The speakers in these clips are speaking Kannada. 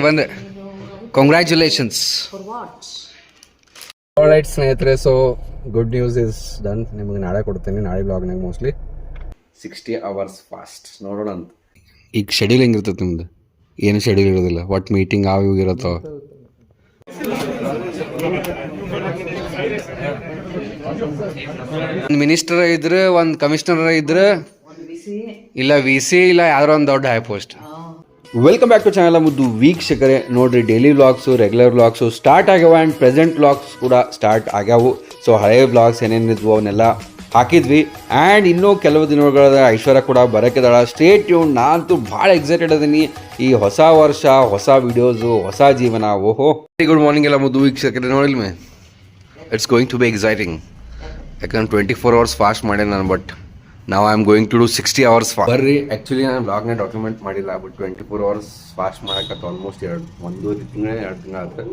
ಬಂದೆ ಕಂಗ್ರ್ಯಾಚುಲೇಷನ್ಸ್. ಆಲ್ರೈಟ್ ಸ್ನೇಹಿತರೆ, so good news is done. ನಿಮಗೆ ನಾಳೆ ಕೊಡ್ತೀನಿ, ನಾಳೆ ಬ್ಲಾಗ್ನಾಗ ಮೋಸ್ಟ್ಲಿ 60 hours ಫಾಸ್ಟ್ ನೋಡೋಣ ಅಂತ. ಈಗ ಶೆಡ್ಯೂಲ್ ಹೆಂಗಿರ್ತದೆ ನಿಮ್ದು? ಏನು ಶೆಡ್ಯೂಲ್ ಇರೋದಿಲ್ಲ, ಒಟ್ಟು ಮೀಟಿಂಗ್ ಆಗಿ ಹೋಗಿರತ್ತವ. ಒಂದು ಮಿನಿಸ್ಟರ್ ಇದ್ರೆ, ಒಂದು ಕಮಿಷನರ್ ಇದ್ರೆ, ಇಲ್ಲ VC, ಇಲ್ಲ ಯಾವ್ದಾರ ಒಂದು ದೊಡ್ಡ high post. Welcome back to channel ಮುದ್ದು ವೀಕ್ಷಕರೇ. ನೋಡ್ರಿ, daily vlogs, regular vlogs start ಆಗ್ಯಾವ ಆ್ಯಂಡ್ ಪ್ರೆಸೆಂಟ್ ವ್ಲಾಗ್ಸ್ ಕೂಡ ಸ್ಟಾರ್ಟ್ ಆಗ್ಯಾವು. ಸೊ ಹಳೆಯ ವ್ಲಾಗ್ಸ್ ಏನೇನಿದ್ವು ಅವನ್ನೆಲ್ಲ ಹಾಕಿದ್ವಿ. ಆ್ಯಂಡ್ ಇನ್ನೂ ಕೆಲವು ದಿನಗಳ ಐಶ್ವರ್ಯ ಕೂಡ ಬರೋಕ್ಕಿದ್ದಾಳ. Stay tune. ನಾನಂತೂ ಭಾಳ ಎಕ್ಸೈಟೆಡ್ ಅದೀನಿ. ಈ ಹೊಸ ವರ್ಷ, ಹೊಸ ವಿಡಿಯೋಸು, ಹೊಸ ಜೀವನ. ಓಹೋ, ಗುಡ್ ಮಾರ್ನಿಂಗ್ ಎಲ್ಲ ಮುದ್ದು ವೀಕ್ಷಕರೇ. ನೋಡಿಲ್ ಮೇ, it's going to be exciting. ಯಾಕಂದ್ರೆ 24 hours ಫಾಸ್ಟ್ ಮಾಡೇನೆ ನಾನು, ಬಟ್ ನಾವು I am going to do 60 hours fast. ಬರ್ರಿ, ಆ್ಯಕ್ಚುಲಿ ನಾನು ಬ್ಲಾಗ್ನ ಡಾಕ್ಯುಮೆಂಟ್ ಮಾಡಿಲ್ಲ, ಬಟ್ 24 hours ಫಾಸ್ಟ್ ಮಾಡೋಕ್ಕೆ ಆಲ್ಮೋಸ್ಟ್ 1 ತಿಂಗಳು 2 ತಿಂಗಳು ಆಗುತ್ತೆ.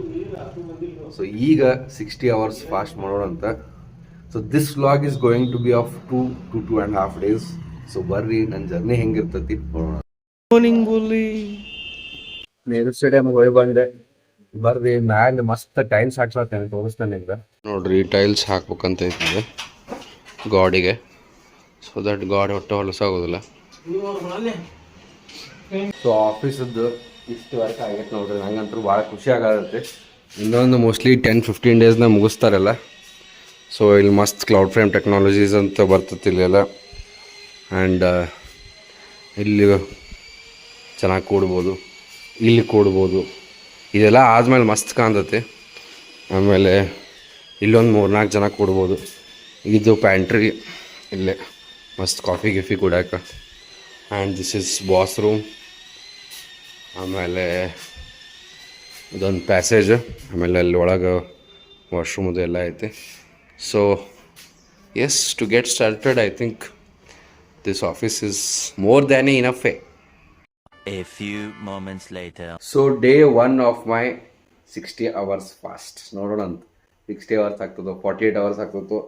ಸೊ ಈಗ 60 hours ಫಾಸ್ಟ್ ಮಾಡೋಣ ಅಂತ. So this vlog is going to be of 2 to 2.5 days. So ಬರ್ರಿ, ನನ್ನ ಜರ್ನಿ ಹೆಂಗಿರ್ತೈತಿ ನೋಡೋಣ. ಮಾರ್ನಿಂಗ್ ಬೋಲಿ ನೆಹರು ಸ್ಟೇಡಿಯಮ್ಗೆ ಹೋಗಿ ಬಂದೆ. ಬರ್ರಿ, ಮ್ಯಾಲೆ ಮಸ್ತ್ ಟೈಲ್ಸ್ ಹಾಕ್ಲತ್ತೇನೆ, ತೋರಿಸ್ತಾನೆ ಈಗ. ನೋಡ್ರಿ, ಟೈಲ್ಸ್ ಹಾಕ್ಬೇಕಂತ ಇದ್ದಿದೆ ಗಾಡಿಗೆ, ಸೊ ದಟ್ ಗಾಡಿ ಒಟ್ಟು ಹೊಲಸಾಗೋದಿಲ್ಲ. ಸೊ ಆಫೀಸದ್ದು ಇಷ್ಟು ವರ್ಕ್ ಆಗೈತೆ ನೋಡ್ರಿ. ನಂಗಂತೂ ಭಾಳ ಖುಷಿ ಆಗತ್ತೆ. ಇನ್ನೊಂದು ಮೋಸ್ಟ್ಲಿ 10-15 ಡೇಸ್ನ ಮುಗಿಸ್ತಾರಲ್ಲ. ಸೊ ಇಲ್ಲಿ ಮಸ್ತ್ ಕ್ಲೌಡ್ ಫ್ರೇಮ್ ಟೆಕ್ನಾಲಜೀಸ್ ಅಂತ ಬರ್ತೈತಿ ಇಲ್ಲೆಲ್ಲ. ಆ್ಯಂಡ್ ಇಲ್ಲಿ ಚೆನ್ನಾಗಿ ಕೂಡ್ಬೋದು, ಇಲ್ಲಿ ಕೂಡ್ಬೋದು. ಇದೆಲ್ಲ ಆದಮೇಲೆ ಮಸ್ತ್ ಕಾಣ್ತೈತಿ. ಆಮೇಲೆ ಇಲ್ಲೊಂದು 3-4 ಜನ ಕೂಡ್ಬೋದು. ಇದು ಪ್ಯಾಂಟ್ರಿ, ಇಲ್ಲೇ ಮಸ್ತ್ ಕಾಫಿ ಗಿಫಿ ಕುಡಿಯೋಕೆ. And this is boss room. ಆಮೇಲೆ ಇದೊಂದು ಪ್ಯಾಸೇಜ್. ಆಮೇಲೆ ಅಲ್ಲಿ ಒಳಗೆ ವಾಶ್ರೂಮದು ಎಲ್ಲ ಐತಿ. So yes, to get started I think this office is more than enough. A few moments later. So day 1 of my 60 hours fast. ನೋಡೋಣ ಅಂತ. 60 hours ಆಗ್ತದೋ 48 hours ಆಗ್ತದೋ,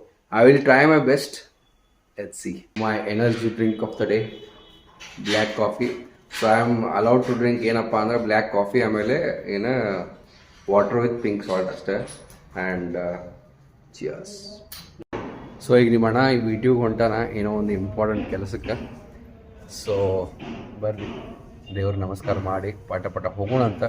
I will try my best. Let's see. My energy drink of the day, black coffee. So I am allowed to drink ಏನಪ್ಪ ಅಂದ್ರೆ black coffee, ಆಮೇಲೆ ಏನು ವಾಟರ್ ವಿತ್ ಪಿಂಕ್ ಸಾಲ್ಟ್ ಅಷ್ಟೇ. And cheers. ಸೊ ಈಗ ನಿಮ್ಮ ಅಣ್ಣ ಈ ವಿಡಿಯೋಗೆ ಹೊಂಟಾನ ಏನೋ ಒಂದು ಇಂಪಾರ್ಟೆಂಟ್ ಕೆಲಸಕ್ಕೆ. ಸೊ ಬರ್ರಿ, ದೇವ್ರ ನಮಸ್ಕಾರ ಮಾಡಿ ಪಟ ಹೋಗೋಣ ಅಂತ.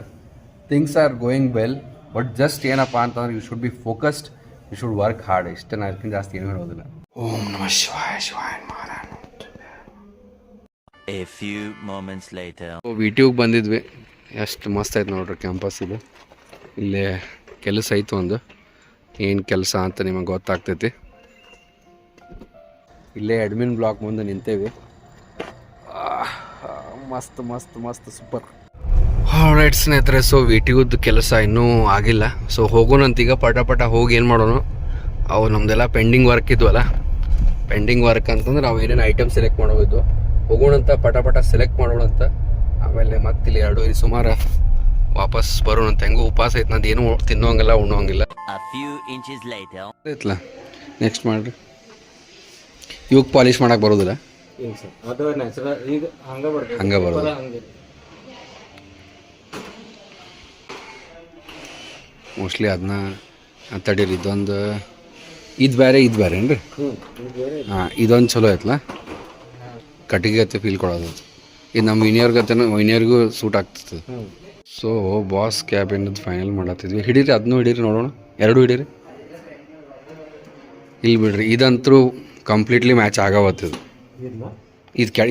Things are going well, but just ಏನಪ್ಪ ಅಂತಂದ್ರೆ you should be focused, you should work hard. ಇಷ್ಟೇ, ನಾನು ಅದಕ್ಕಿಂತ ಜಾಸ್ತಿ ಏನೂ ಹೇಳೋದಿಲ್ಲ. ಓಂ ನಮಃ ಶಿವಾಯ, ಶಿವಾಯ ಮಾರಾಯಣ. A few moments later. ವಿಟಿಯೂಗೆ ಬಂದಿದ್ವಿ. ಎಷ್ಟು ಮಸ್ತ್ ಆಯ್ತು ನೋಡ್ರಿ ಕ್ಯಾಂಪಸ್ ಇದು. ಇಲ್ಲೇ ಕೆಲಸ ಐತು ಒಂದು. ಏನು ಕೆಲಸ ಅಂತ ನಿಮಗೆ ಗೊತ್ತಾಗ್ತೈತಿ. ಇಲ್ಲೇ ಅಡ್ಮಿನ್ ಬ್ಲಾಕ್ ಮುಂದೆ ನಿಂತೇವಿ. ಮಸ್ತ್ ಮಸ್ತ್ ಮಸ್ತ್ ಸೂಪರ್. ಆಲ್ರೈಟ್ ಸ್ನೇಹಿತರೆ, ಸೊ ವಿಟಿಯೂದ್ದು ಕೆಲಸ ಇನ್ನೂ ಆಗಿಲ್ಲ. ಸೊ ಹೋಗೋಣಂತೀಗ ಪಟ ಹೋಗಿ ಏನು ಮಾಡೋಣ. ಅವು ನಮ್ಮದೆಲ್ಲ ಪೆಂಡಿಂಗ್ ವರ್ಕ್ ಇದ್ವಲ್ಲ, ಪೆಂಡಿಂಗ್ ವರ್ಕ್ ಅಂತಂದ್ರೆ ನಾವು ಏನೇನು ಐಟಮ್ ಸೆಲೆಕ್ಟ್ ಮಾಡೋವಿದ್ವು, ಹೋಗೋಣಂತ ಪಟ ಸೆಲೆಕ್ಟ್ ಮಾಡೋಣಂತ. ಆಮೇಲೆ ಮತ್ತಿಲ್ಲಿ 2 ಸುಮಾರು ವಾಪಸ್ ಬರೋಣಂತ. ಹೆಂಗೂ ಉಪವಾಸ ಐತೆ, ನಂದು ಏನು ತಿನ್ನೋಂಗಿಲ್ಲ ಉಣ್ಣೋಂಗಿಲ್ಲ. ಐತ್ಲ ನೆಕ್ಸ್ಟ್ ಮಾಡ್ರಿ. ಇವಾಗ ಪಾಲಿಶ್ ಮಾಡಕ್ಕೆ ಬರೋದಿಲ್ಲ, ಹಂಗೆ ಬರೋದು. ಮೋಸ್ಟ್ಲಿ ಅದನ್ನ ತಡೀರಿ. ಇದೊಂದು ಇದು ಬೇರೆ ಏನ್ರಿ? ಹಾಂ, ಇದೊಂದು ಚಲೋ ಐತಲ್ಲ, ಕಟ್ಟಿಗೆ ಗತ್ತೆ ಫೀಲ್ ಕೊಡೋದು. ಇದು ನಮ್ಮ ವಿನಿಯರ್ಗೂ ಸೂಟ್ ಆಗ್ತದೆ. ಸೊ ಬಾಸ್ ಕ್ಯಾಬಿನದು ಫೈನಲ್ ಮಾಡತ್ತಿದ್ವಿ. ಹಿಡೀರಿ, ಅದನ್ನೂ ಹಿಡೀರಿ, ನೋಡೋಣ. 2 ಹಿಡೀರಿ. ಇಲ್ಲಿ ಬಿಡ್ರಿ, ಇದಂತರೂ ಕಂಪ್ಲೀಟ್ಲಿ ಮ್ಯಾಚ್ ಆಗವತ್ತಿದು.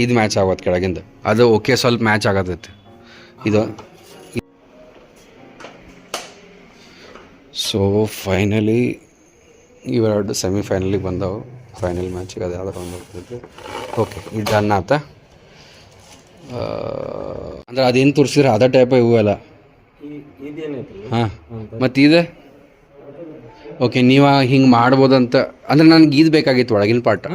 ಇದು ಮ್ಯಾಚ್ ಆಗೋದು ಕೆಳಗಿಂದ, ಅದು ಓಕೆ ಸ್ವಲ್ಪ ಮ್ಯಾಚ್ ಆಗತ್ತೈತಿ. ಇದು ಸೊ ಫೈನಲಿ ಇವೆರಡು ಸೆಮಿಫೈನಲಿಗೆ ಬಂದವು. ಫೈನಲ್ ಮ್ಯಾಚಿಗೆ ಅದು ಯಾವ್ದಾರು ಒಂದು ಬರ್ತೈತಿ. ಓಕೆ, ಇದು ಡನ್ ಆತ. ಅಂದ್ರೆ ಅದೇನು ತೋರಿಸಿದ್ರೆ ಅದೇ ಟೈಪ್ ಇವು ಎಲ್ಲ. ಹಾಂ, ಮತ್ತು ಇದೆ ಓಕೆ. ನೀವು ಹಿಂಗೆ ಮಾಡ್ಬೋದಂತ ಅಂದ್ರೆ ನನಗೆ ಇದು ಬೇಕಾಗಿತ್ತು ಒಳಗಿನ ಪಾರ್ಟ್.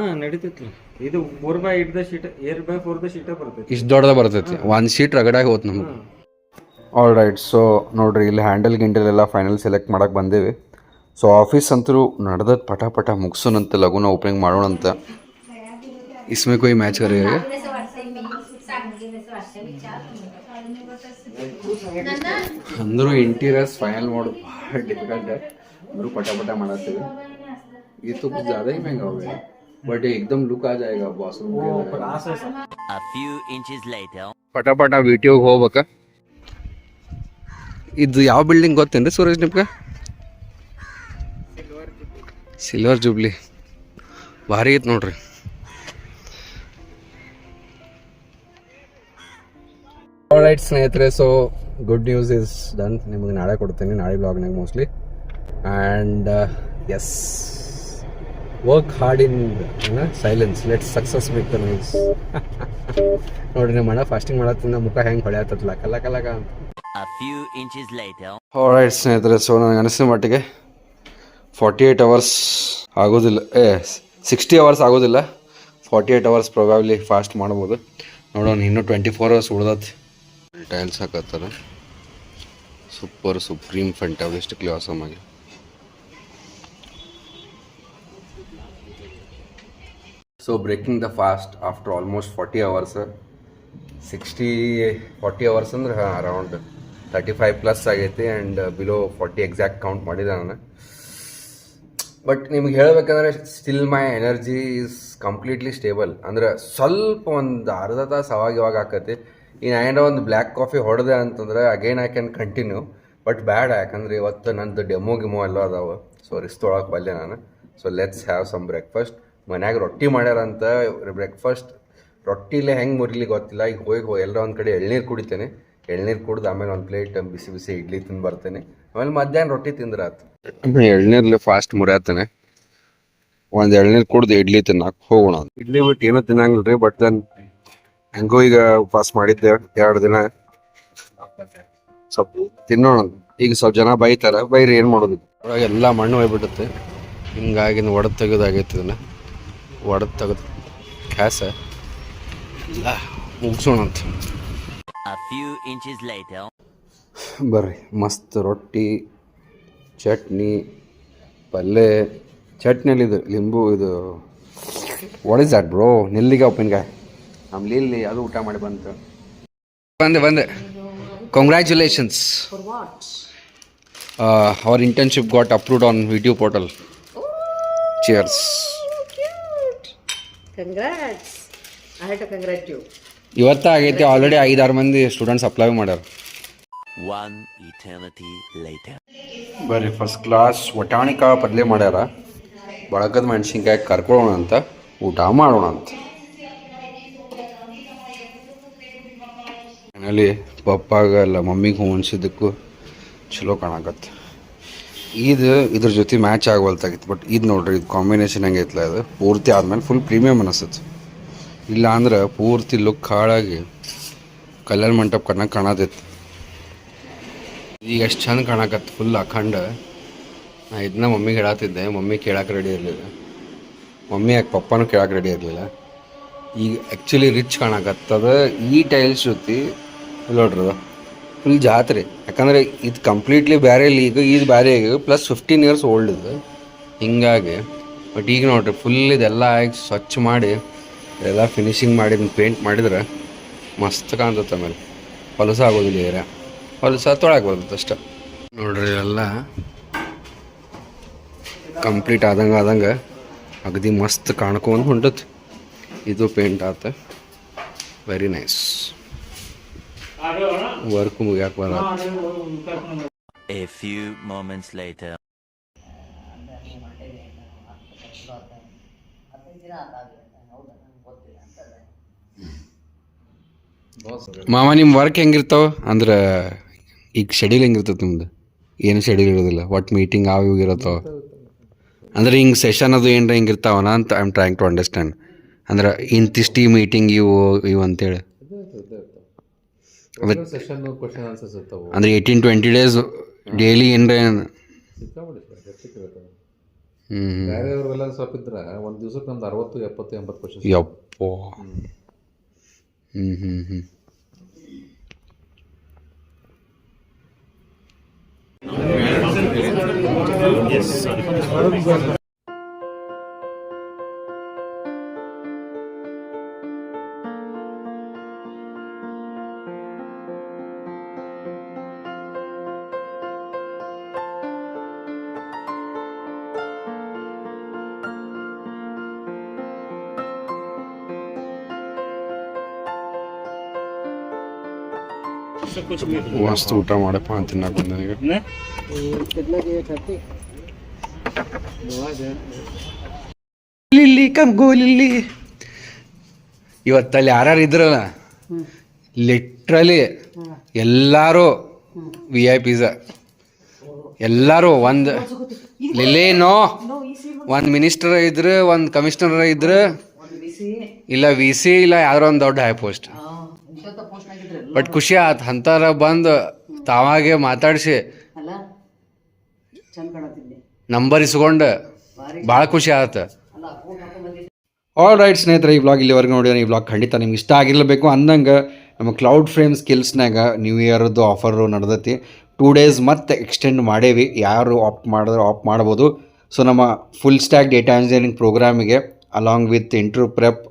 ಇದು 4x8 ಶೀಟ್, 4x4 ಶೀಟ್ ಬರ್ತೈತಿ. ಇಷ್ಟು ದೊಡ್ಡದ ಬರ್ತೈತಿ, 1 ಶೀಟ್ ರಗಡಾಗಿ ಹೋತು ನಮ್ಗೆ. ಆಲ್ ರೈಟ್, ಸೊ ನೋಡ್ರಿ, ಇಲ್ಲಿ ಹ್ಯಾಂಡಲ್ ಎಲ್ಲ ಫೈನಲ್ ಸೆಲೆಕ್ಟ್ ಮಾಡಕ್ಕೆ ಬಂದೇವಿ. ಸೊ ಆಫೀಸ್ ಅಂತೂ ನಡೆದದ್ದು ಪಟ ಮುಗಿಸೋಣಂತೆ, ಲಘುನ ಓಪನಿಂಗ್ ಮಾಡೋಣಂತ. इसमें कोई मैच करेगा? ಅಂದರೂ ಇಂಟೀರಿಯರ್ಸ್ ಫೈನಲ್ ಮಾಡೋದು ಭಾಳ ಡಿಫಿಕಲ್ಟ್ ಅಂದರೂ पटा ಮಾಡತ್ತೀವಿ ये तो कुछ ज़्यादा ही महंगा हो गया बट एकदम लुक आ जाएगा बाथरूम के A few inches later. ಪಟ ವಿಟಿಯೋಗೆ ಹೋಗ್ಬೇಕ ಇದು ಯಾವ ಬಿಲ್ಡಿಂಗ್ ಗೊತ್ತೇನ್ರಿ ಸುರೇಶ್ ನಿಮ್ಗೆ ಸಿಲ್ವರ್ ಜೂಬ್ಲಿ ಭಾರಿ ಐತೆ ನೋಡ್ರಿ ಆಲ್ರೈಟ್ ಸ್ನೇಹಿತರೆ so good news is done ನಿಮಗೆ ನಾಳೆ ಕೊಡ್ತೀನಿ ನಾಳೆ ಬ್ಲಾಗ್ನಾಗ mostly and yes work hard in silence let success with the nice ನೋಡ್ರಿ ನಮ್ಮ ಅಣ್ಣ ಫಾಸ್ಟಿಂಗ್ ಮಾಡತ್ತಿಂದ ಮುಖ ಹೆಂಗೆ ಹೊಳೆಯತ್ತಲ್ಲ ಕಲ್ಲ ಅಂತ A few inches later. All right ಸ್ನೇಹಿತರೆ ಸೊ ನನಗೆ ಅನಿಸಿದ ಮಟ್ಟಿಗೆ 48 ಅವರ್ಸ್ ಆಗೋದಿಲ್ಲ 60 ಅವರ್ಸ್ ಆಗೋದಿಲ್ಲ 48 ಅವರ್ಸ್ ಪ್ರೊಬ್ಯಾಬ್ಲಿ ಫಾಸ್ಟ್ ಮಾಡ್ಬೋದು ನೋಡೋಣ ಇನ್ನೂ 24 ಅವರ್ಸ್ ಉಳ್ದತಿ ಟೈಲ್ಸ್ ಹಾಕತ್ತಾರ ಸೂಪರ್ ಸುಪ್ರೀಮ್ ಫ್ಯಾಂಟಾಸ್ಟಿಕ್ಲಿ ಆಸಮ್ ಆಗಿ so breaking the fast after almost 40 hours 40 hours ಅಂದ್ರೆ ಅರೌಂಡ್ 35 ಪ್ಲಸ್ ಆಗೈತಿ ಆ್ಯಂಡ್ ಬಿಲೋ 40 ಎಕ್ಸಾಕ್ಟ್ ಕೌಂಟ್ ಮಾಡಿದೆ ನಾನು ಬಟ್ ನಿಮ್ಗೆ ಹೇಳ್ಬೇಕಂದ್ರೆ still my energy is completely stable ಅಂದ್ರೆ ಸ್ವಲ್ಪ ಒಂದು ಅರ್ಧ ತಾಸು ಅವಾಗ ಆಕತಿ ಇನ್ನು ಏನಾರ ಒಂದು ಬ್ಲ್ಯಾಕ್ ಕಾಫಿ ಹೊಡೆದೆ ಅಂತಂದ್ರೆ again I can continue but bad ಯಾಕಂದ್ರೆ ಇವತ್ತು ನಂದು ಗಿಮೋ ಎಲ್ಲ ಅದಾವೆ ಸೊ ರಿಸ್ಕ್ ತೊಗೊಳಕ್ಕೆ ಬಲ್ಲೆ ನಾನು so let's have some breakfast ಮನ್ಯಾಗ ರೊಟ್ಟಿ ಮಾಡ್ಯಾರಂತ ಬ್ರೇಕ್ಫಾಸ್ಟ್ ರೊಟ್ಟಿಲೇ ಹೆಂಗೆ ಮುರಿಲಿ ಗೊತ್ತಿಲ್ಲ ಈಗ ಹೋಗಿ ಎಲ್ಲರ ಒಂದು ಕಡೆ ಎಳ್ನೀರು ಕುಡಿತೇನೆ ಎಳ್ನೀರು ಕುಡ್ದು ಆಮೇಲೆ ಒಂದು ಪ್ಲೇಟ್ ಬಿಸಿ ಇಡ್ಲಿ ತಿಂದು ಬರ್ತೇನೆ ಆಮೇಲೆ ಮಧ್ಯಾಹ್ನ ರೊಟ್ಟಿ ತಿಂದ್ರೆ ಆಯ್ತು ಎಳ್ನೀರ್ಲಿ ಫಾಸ್ಟ್ ಮುರಿಯತ್ತೇನೆ ಒಂದು ಎಳ್ನೀರು ಕುಡ್ದು ಇಡ್ಲಿ ತಿನ್ನಕ್ಕೆ ಹೋಗೋಣ ಇಡ್ಲಿ ಬಿಟ್ಟು ಏನೂ ತಿನ್ನಂಗಿಲ್ಲ ರೀ ಬಟ್ ದೆನ್ ಹೆಂಗೋ ಈಗ ಉಪವಾಸ ಮಾಡಿದ್ದೆ 2 ದಿನ ಸ್ವಲ್ಪ ತಿನ್ನೋಣ ಈಗ ಸ್ವಲ್ಪ ಜನ ಬೈತಾರೆ ಬೈರಿ ಏನು ಮಾಡೋದು ಒಳಗೆ ಎಲ್ಲ ಮಣ್ಣು ಹೋಗ್ಬಿಡುತ್ತೆ ಹಿಂಗಾಗಿ ಒಡೆದು ತೆಗೆದಾಗೈತೆ ಇದನ್ನು ಒಡೆದು ತೆಗೆದು ಕ್ಯಾಸ ಇಲ್ಲ ಮುಗಿಸೋಣ ಅಂತ A few inches later. ಬರ್ರಿ ಮಸ್ತ್ ರೊಟ್ಟಿ ಚಟ್ನಿ ಪಲ್ಯ ಚಟ್ನಿಯಲ್ಲಿ ಇದು ಲಿಂಬು ಇದು ವಾಟ್ ಇಸ್ ದ್ಯಾಟ್ ಬ್ರೋ ನೆಲ್ಲಿಗೆ ಉಪ್ಪಿನಕಾಯಿ ನಮ್ಮಲ್ಲಿ ಅದು ಊಟ ಮಾಡಿ ಬಂದೆ congratulations our internship got approved on video portal cheers Congrats. I had to congratulate you. ಇವತ್ತು ಆಗೈತಿ ಆಲ್ರೆಡಿ 5-6 ಮಂದಿ ಸ್ಟೂಡೆಂಟ್ಸ್ ಅಪ್ಲೈ ಮಾಡ್ಯಾರ One eternity later. ಬರ್ರಿ ಫಸ್ಟ್ ಕ್ಲಾಸ್ ವಟಾಣಿಕಾ ಪಲ್ಯ ಮಾಡ್ಯಾರ ಬಳಕದ ಮೆಣಸಿನ್ಕಾಯಿ ಕರ್ಕೊಳ್ಳೋಣ ಅಂತ ಊಟ ಮಾಡೋಣ ಅಂತ ಫೈನಲಿ ಪಪ್ಪಾಗಲ್ಲ ಮಮ್ಮಿಗೆ ಹೊಂದಿಸಿದ್ದಕ್ಕೂ ಚಲೋ ಕಾಣಕತ್ತೆ ಇದ್ರ ಜೊತೆ ಮ್ಯಾಚ್ ಆಗವಲ್ತಾಗಿತ್ತು ಬಟ್ ಇದು ನೋಡ್ರಿ ಇದು ಕಾಂಬಿನೇಷನ್ ಹೆಂಗೈತಲ್ಲ ಅದು ಪೂರ್ತಿ ಆದ್ಮೇಲೆ ಫುಲ್ ಪ್ರೀಮಿಯಮ್ ಅನಿಸುತ್ತೆ ಇಲ್ಲ ಅಂದ್ರೆ ಪೂರ್ತಿ ಲುಕ್ ಹಾಳಾಗಿ ಕಲ್ಯಾಣ ಮಂಟಪ ಕಣ್ಣಾಗ ಕಾಣತಿತ್ತು ಈಗ ಎಷ್ಟು ಚಂದ ಕಾಣಕತ್ತು ಫುಲ್ ಅಖಂಡ ನಾ ಇದನ್ನ ಮಮ್ಮಿಗೆ ಹೇಳತ್ತಿದ್ದೆ ಮಮ್ಮಿ ಕೇಳಕ್ಕೆ ರೆಡಿ ಇರಲಿಲ್ಲ ಮಮ್ಮಿ ಯಾಕೆ ಪಪ್ಪನೂ ಕೇಳಕ್ಕೆ ರೆಡಿ ಇರಲಿಲ್ಲ ಈಗ ಆ್ಯಕ್ಚುಲಿ ರಿಚ್ ಕಾಣಕತ್ತದ ಈ ಟೈಲ್ಸ್ ಜೊತೆ ನೋಡ್ರಿ ಫುಲ್ ಜಾತ್ರೆ ಯಾಕಂದರೆ ಇದು ಕಂಪ್ಲೀಟ್ಲಿ ಬೇರೆ ಈಗ ಇದು ಬೇರೆ ಈಗ ಪ್ಲಸ್ 15 ಇಯರ್ಸ್ ಓಲ್ಡ್ ಇದು ಹಿಂಗಾಗಿ ಬಟ್ ಈಗ ನೋಡ್ರಿ ಫುಲ್ ಇದೆಲ್ಲ ಆಗಿ ಸ್ವಚ್ಛ ಮಾಡಿ ಎಲ್ಲ ಫಿನಿಶಿಂಗ್ ಮಾಡಿ ಪೇಂಟ್ ಮಾಡಿದ್ರೆ ಮಸ್ತ್ ಕಾಣ್ತದೆ ಆಮೇಲೆ ಹೊಲಸ ಆಗೋದಿಲ್ಲ ಏರಿಯಾ ಹೊಲಸ ತೊಳಕ್ಕೆ ಬರ್ತದೆ ಅಷ್ಟೆ ನೋಡ್ರಿ ಎಲ್ಲ ಕಂಪ್ಲೀಟ್ ಆದಂಗೆ ಅಗದಿ ಮಸ್ತ್ ಕಾಣ್ಕೊಂಡು ಹೊಂಟತ್ ಇದು ಪೇಂಟ್ ಆತ ವೆರಿ ನೈಸ್ ವರ್ಕ್ ಮುಗ್ಯಾಕೆ ಬರ A few moments later. ಮಾಮ ನಿಮ್ಮ ವರ್ಕ್ ಹೆಂಗಿರ್ತಾವ ಅಂದ್ರೆ ಈಗ ಶೆಡ್ಯೂಲ್ ಹೆಂಗಿರ್ತದೆ ನಿಮ್ದು ಏನು ಶೆಡ್ಯೂಲ್ ಇರೋದಿಲ್ಲ ಒಟ್ಟು ಮೀಟಿಂಗ್ ಇವು ಇರತ್ತವ ಅಂದ್ರೆ ಹಿಂಗೆ ಸೆಷನ್ ಅದು ಏನರ ಹಿಂಗಿರ್ತಾವನ ಅಂತ I am trying to understand ಅಂದ್ರೆ ಇಂತಿಷ್ಟು ಮೀಟಿಂಗ್ ಇವು ಅಂತೇಳಿ ಅಂದ್ರೆ 18-20 ಡೇಸ್ ಡೈಲಿ ಏನರ ಸ್ವಲ್ಪ ಇದ್ರೆ ಒಂದು ದಿವ್ಸಕ್ಕೆ ನಮ್ದು 60-70-80 ಕ್ವಶನ್ಸ್ ಯಪ್ಪೋ ಹ್ಞೂ ಮಸ್ತ್ ಊಟ ಮಾಡಪ್ಪ ಅಂತ ತಿನ್ನಕ್ಕೆ ಬಂದ ಈಗ. Lily ಕಮ್ಗೋ lily. ಇವತ್ತಲ್ಲಿ ಯಾರ್ಯಾರು ಇದ್ರಲ್ಲ ಲಿಟ್ರಲಿ ಎಲ್ಲರೂ VIP ಎಲ್ಲರೂ ಒಂದು ಲಿಲ್ಲೇನೋ ಒಂದು ಮಿನಿಸ್ಟರ್ ಇದ್ರೆ ಒಂದು ಕಮಿಷನರ್ ಇದ್ರೆ ಇಲ್ಲ VC ಇಲ್ಲ ಯಾವ್ದಾರ ಒಂದು ದೊಡ್ಡ ಹೈ ಪೋಸ್ಟ್. ಬಟ್ ಖುಷಿ ಆಯ್ತು ಅಂತಾರ ಬಂದು ತಾವಾಗೆ ಮಾತಾಡಿಸಿ ಅಲ್ಲ ಚಂದ ಕಾಣತಿದ್ದೆ ನಂಬರ್ ಇಸ್ಕೊಂಡು ಭಾಳ ಖುಷಿ ಆಯ್ತು. ಅಲ್ಲ ಫೋನ್ ಹಾಕೊಂಡ್ ಬಂದಿದ್ದೆ. ಆಲ್ ರೈಟ್ ಸ್ನೇಹಿತರೆ, ಈ ವ್ಲಾಗ್ ಇಲ್ಲಿವರೆಗೂ ನೋಡಿದ್ರೆ ಈ ವ್ಲಾಗ್ ಖಂಡಿತ ನಿಮ್ಗೆ ಇಷ್ಟ ಆಗಿರಲೇಬೇಕು. ಅಂದಂಗೆ ನಮ್ಮ ಕ್ಲೌಡ್ ಫ್ರೇಮ್ ಸ್ಕಿಲ್ಸ್ನಾಗ ನ್ಯೂ ಇಯರ್ದು ಆಫರು ನಡೆದೈತಿ. 2 days ಮತ್ತೆ ಎಕ್ಸ್ಟೆಂಡ್ ಮಾಡೇವಿ. ಯಾರು ಆಪ್ಟ್ ಮಾಡಿದ್ರೆ ಆಪ್ಟ್ ಮಾಡ್ಬೋದು. ಸೊ ನಮ್ಮ ಫುಲ್ ಸ್ಟ್ಯಾಕ್ ಡೇಟಾ ಇಂಜಿನಿಯರಿಂಗ್ ಪ್ರೋಗ್ರಾಮಿಗೆ along with interview prep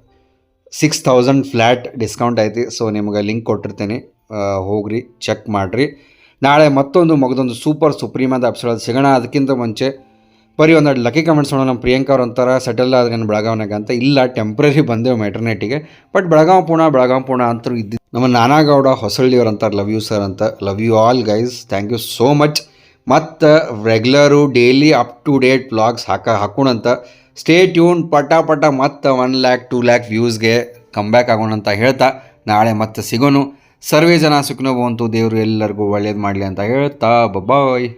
6000 flat discount ಐತಿ. ಸೊ ನಿಮ್ಗೆ ಲಿಂಕ್ ಕೊಟ್ಟಿರ್ತೀನಿ, ಹೋಗ್ರಿ ಚೆಕ್ ಮಾಡಿರಿ. ನಾಳೆ ಮತ್ತೊಂದು ಸೂಪರ್ ಸುಪ್ರೀಮಾದ ಎಪಿಸೋಡ್ ಸಿಗೋಣ. ಅದಕ್ಕಿಂತ ಮುಂಚೆ ಬರೀ ಒಂದೆರಡು ಲಕ್ಕಿ ಕಮೆಂಟ್ಸ್ ನೋಡೋಣ. ನಮ್ಮ ಪ್ರಿಯಾಂಕಾ ಅವ್ರು ಅಂತಾರೆ ಸೆಟಲ್ ಆದ್ರೆ ಬೆಳಗಾವ್ನಾಗ ಅಂತ. ಇಲ್ಲ, ಟೆಂಪ್ರರಿ ಬಂದೆವು ಮೆಟರ್ನಿಟಿಗೆ. ಬಟ್ ಬೆಳಗಾವ್ ಪುಣ ಅಂತೂ ಇದ್ದು. ನಮ್ಮ ನಾನಾಗೌಡ ಹೊಸಳ್ಳಿಯವ್ರು ಅಂತಾರೆ ಲವ್ ಯು ಸರ್ ಅಂತ. Love you all guys, thank you so much. ಮತ್ತು regular daily up to date vlogs ಹಾಕೋಣಂತ. Stay tune. ಪಟ ಮತ್ತು 1 lakh 2 lakh ವ್ಯೂಸ್ಗೆ ಕಮ್ಬ್ಯಾಕ್ ಆಗೋಣ ಅಂತ ಹೇಳ್ತಾ ನಾಳೆ ಮತ್ತೆ ಸಿಗೋನು. ಸರ್ವೇ ಜನ ಸುಖನೋ ಭವಂತು. ದೇವರು ಎಲ್ಲರಿಗೂ ಒಳ್ಳೇದು ಮಾಡಲಿ ಅಂತ ಹೇಳ್ತಾ ಬಾಯ್.